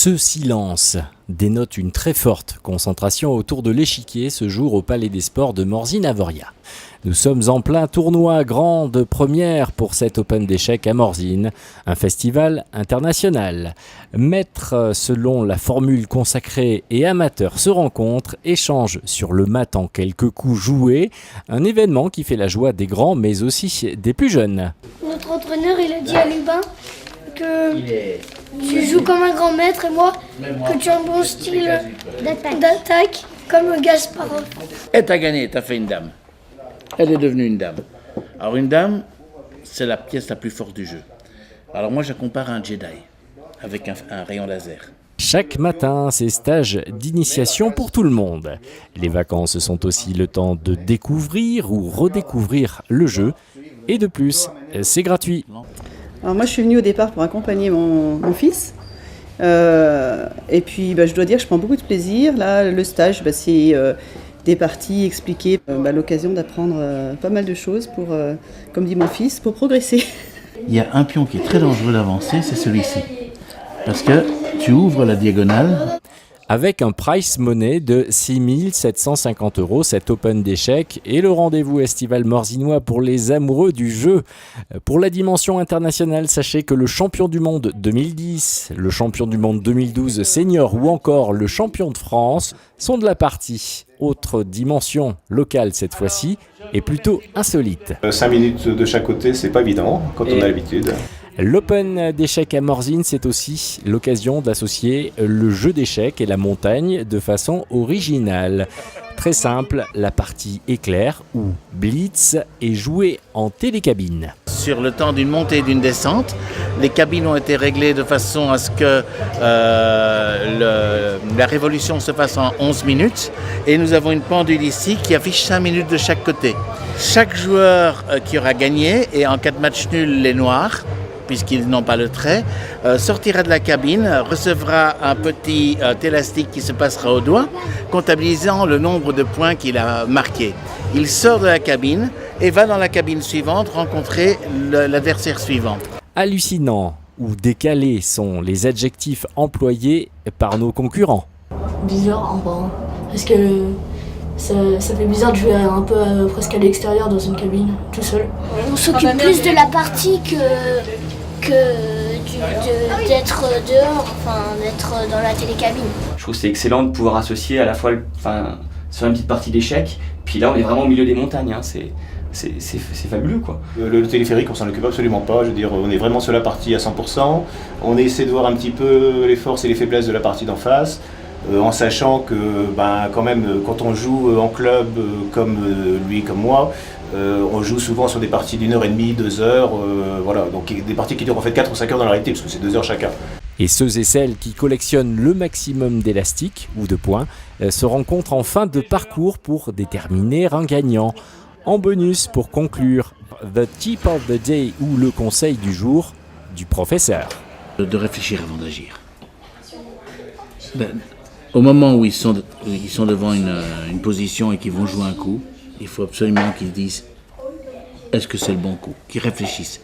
Ce silence dénote une très forte concentration autour de l'échiquier ce jour au Palais des Sports de Morzine-Avoria. Nous sommes en plein tournoi, grande première pour cet Open d'échecs à Morzine, un festival international. Maîtres selon la formule consacrée et amateurs se rencontrent, échangent sur le mat en quelques coups joués, un événement qui fait la joie des grands mais aussi des plus jeunes. Notre entraîneur il a dit à Lubin que tu joues comme un grand maître et moi que tu as un bon style d'attaque comme Gasparov. Et t'as gagné, t'as fait une dame. Elle est devenue une dame. Alors une dame, c'est la pièce la plus forte du jeu. Alors moi je la compare à un Jedi, avec un rayon laser. Chaque matin, ces stages d'initiation pour tout le monde. Les vacances sont aussi le temps de découvrir ou redécouvrir le jeu. Et de plus, c'est gratuit. Alors moi je suis venue au départ pour accompagner mon fils. Et puis je dois dire que je prends beaucoup de plaisir. Là, le stage, c'est des parties expliquées, l'occasion d'apprendre pas mal de choses pour, comme dit mon fils, pour progresser. Il y a un pion qui est très dangereux d'avancer, c'est celui-ci. Parce que tu ouvres la diagonale. Avec un price money de 6 750 €, cet Open d'échecs est le rendez-vous estival morzinois pour les amoureux du jeu. Pour la dimension internationale, sachez que le champion du monde 2010, le champion du monde 2012 senior ou encore le champion de France sont de la partie. Autre dimension locale cette fois-ci est plutôt insolite. 5 minutes de chaque côté, c'est pas évident quand on a l'habitude. L'Open d'échecs à Morzine, c'est aussi l'occasion d'associer le jeu d'échecs et la montagne de façon originale. Très simple, la partie éclair ou blitz est jouée en télécabine. Sur le temps d'une montée et d'une descente, les cabines ont été réglées de façon à ce que la révolution se fasse en 11 minutes. Et nous avons une pendule ici qui affiche 5 minutes de chaque côté. Chaque joueur qui aura gagné, et en cas de match nul, les noirs, puisqu'ils n'ont pas le trait, sortira de la cabine, recevra un petit élastique qui se passera au doigt, comptabilisant le nombre de points qu'il a marqués. Il sort de la cabine et va dans la cabine suivante rencontrer l'adversaire suivant. Hallucinant ou décalé sont les adjectifs employés par nos concurrents. Bizarre, parce que ça fait bizarre de jouer un peu presque à l'extérieur dans une cabine, tout seul. On s'occupe plus de la partie que d'être dehors, d'être dans la télécabine. Je trouve que c'est excellent de pouvoir associer à la fois sur une petite partie d'échecs, puis là on est vraiment au milieu des montagnes, c'est fabuleux quoi. Le téléphérique, on s'en occupe absolument pas, je veux dire, on est vraiment sur la partie à 100%, on essaie de voir un petit peu les forces et les faiblesses de la partie d'en face, en sachant que quand même quand on joue en club comme lui, comme moi, on joue souvent sur des parties d'1h30, 2 heures, voilà, donc des parties qui durent en fait 4 ou 5 heures dans la réalité, parce que c'est 2 heures chacun. Et ceux et celles qui collectionnent le maximum d'élastiques ou de points se rencontrent en fin de parcours pour déterminer un gagnant. En bonus, pour conclure, The Tip of the Day ou le conseil du jour du professeur. De réfléchir avant d'agir. Au moment où ils sont devant une position et qu'ils vont jouer un coup, il faut absolument qu'ils disent est-ce que c'est le bon coup, qu'ils réfléchissent.